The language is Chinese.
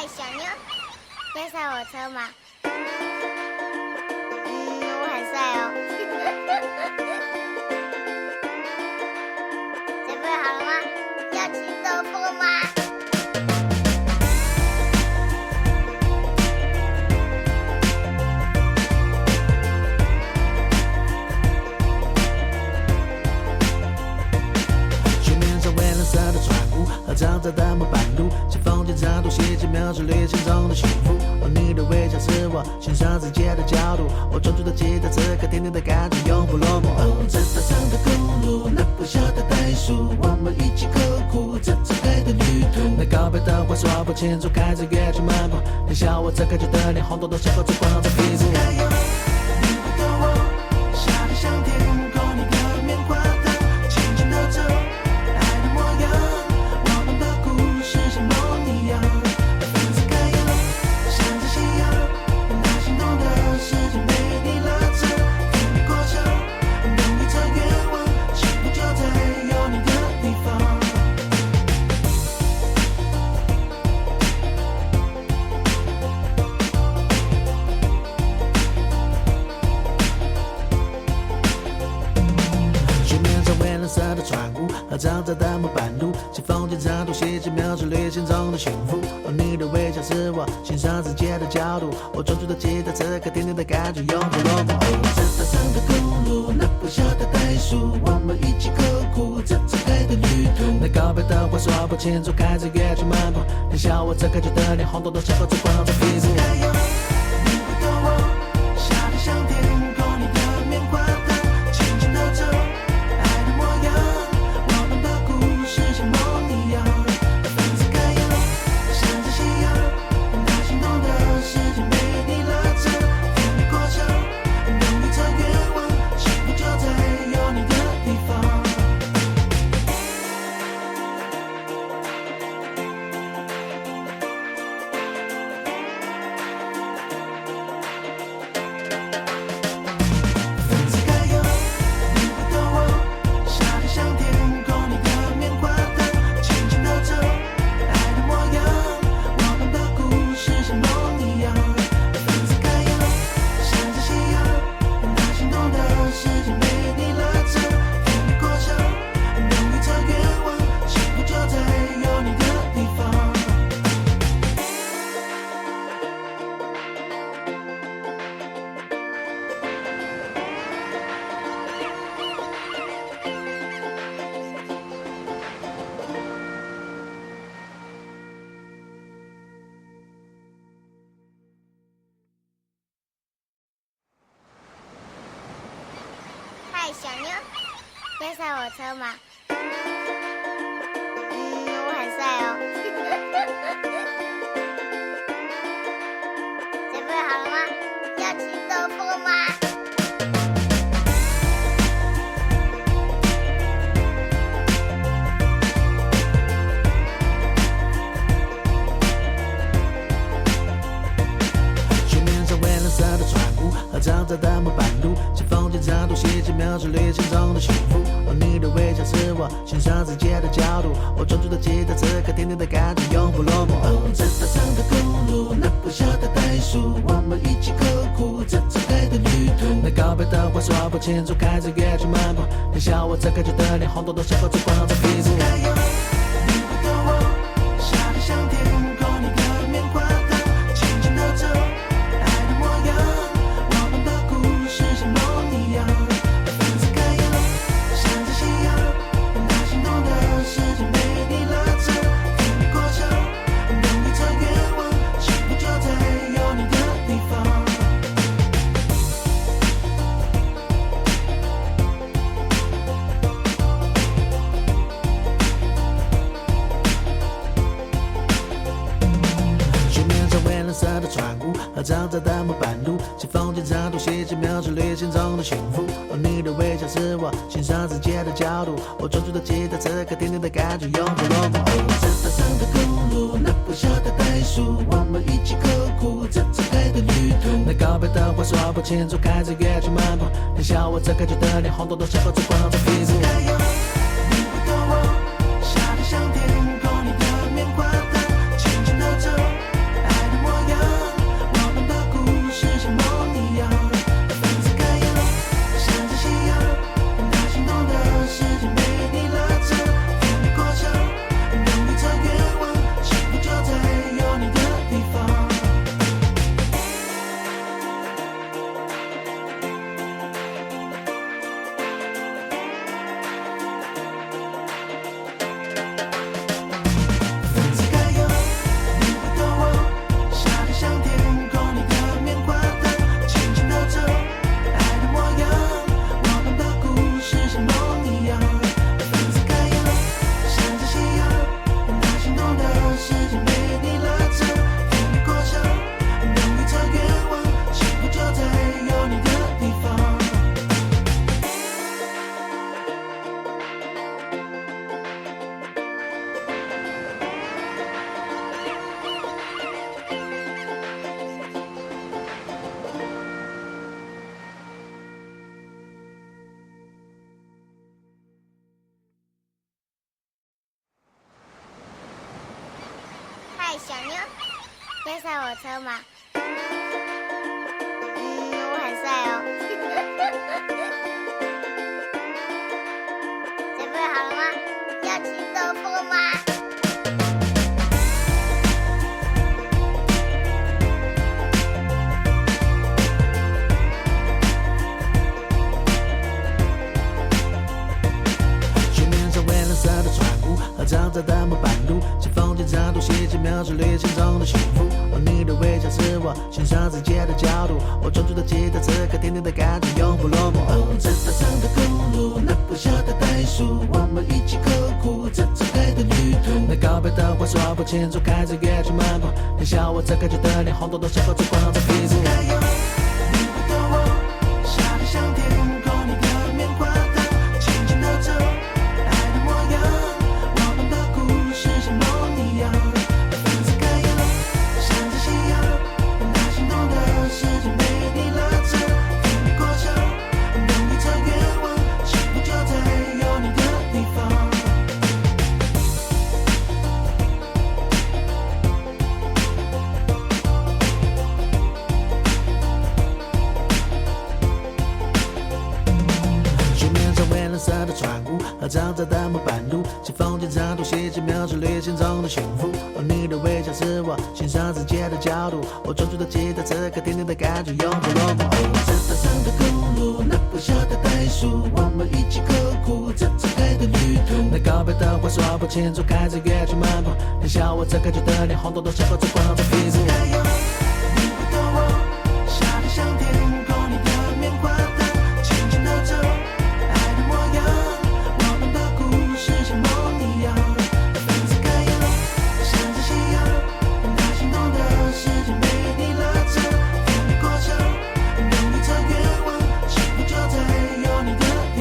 小妞，要上我车吗？我很帅哦。准备好了吗？要骑兜风吗？水面上蔚蓝色的船坞和长长的木板路，像风景长度细节描述旅行中的幸福。而你的微笑是我欣赏世界的角度，我专注的记得此刻甜甜的感觉永不落幕。这大长的公路，那不小的袋鼠，我们一起刻苦这次爱的旅途。那告别的话说不清楚，开着乐去漫步，你笑我这可爱的脸红彤彤，像光光在屁股。你不懂我，笑得像天空，你的棉花糖，轻轻地走。长长的木板路，像风景长度细节描述旅行中的幸福。而你的微笑是我欣赏世界的角度，我专注的记得此刻甜甜的感觉永不落幕。这大长的公路，那不小的袋鼠，我们一起刻苦这次爱的旅途。那告别的话说不清楚，开着乐去漫步，你笑我这可爱的脸红彤彤，像光光在屁股。你不懂我，笑得像天空，你的棉花糖，轻轻地走。小妞，要上我车吗？我很帅哦。准备好了吗？要骑兜风吗？水面上蔚蓝色的船坞和长长的木板路，像风景长度细节描述旅行中的幸福。而你的微笑是我欣赏世界的角度，我专注的记得此刻甜甜的感觉永不落幕。这大长的公路，那不小的袋鼠，我们一起刻苦这次爱的旅途。那告别的话说不清楚，开着乐去漫步，你笑我这可爱的脸红彤彤，像光光在屁股。你不懂我，笑得像天空，你的棉花糖，轻轻地走。长长的木板路，像风景长度细节描述旅行中的幸福。而你的微笑是我欣赏世界的角度，我专注的记得此刻甜甜的感觉永不落幕。这大长的公路，那不小的袋鼠，我们一起刻苦这次爱的旅途。那告别的话说不清楚，开着乐去漫步，你笑我这可爱的脸红彤彤，像光光在屁股。你不懂我，笑得像天空，你的棉花糖，轻轻地走。小妞，要上我车吗？我很帅哦。准备好了吗？要吃豆腐吗？水面上蔚蓝色的船坞和嘈杂的木板路，像风景插图细节描述旅行中的幸福。而你的微笑是我欣赏世界的角度，我专注的记得此刻甜甜的感觉永不落幕。哦，这大长的公路，那不小的袋鼠，我们一起刻苦这次爱的旅途。那告别的话说不清楚，开着乐去漫步，天下我这感觉的脸红彤彤，像猴子光着屁股。你不懂我，笑得像天空，你的棉花糖，轻轻地走，爱的模样，我们的故事像梦一样。分子开扬，向着夕阳，那心动的世界被你拉长，奋力过程，等一着愿望，幸福就在有你的地方。水面上蔚蓝色的船坞和嘈杂的木板路，像风景插图细节描述旅行中的幸福。而你的微笑是我欣赏世界的角度，我专注的记得此刻甜甜的感觉永不落幕。哦，这大长的公路，那不小的袋鼠，我们一起刻苦这次爱的旅途。那告别的话说不清楚，开着乐去漫步，天下我这感觉的脸红彤彤，像猴子光着屁股。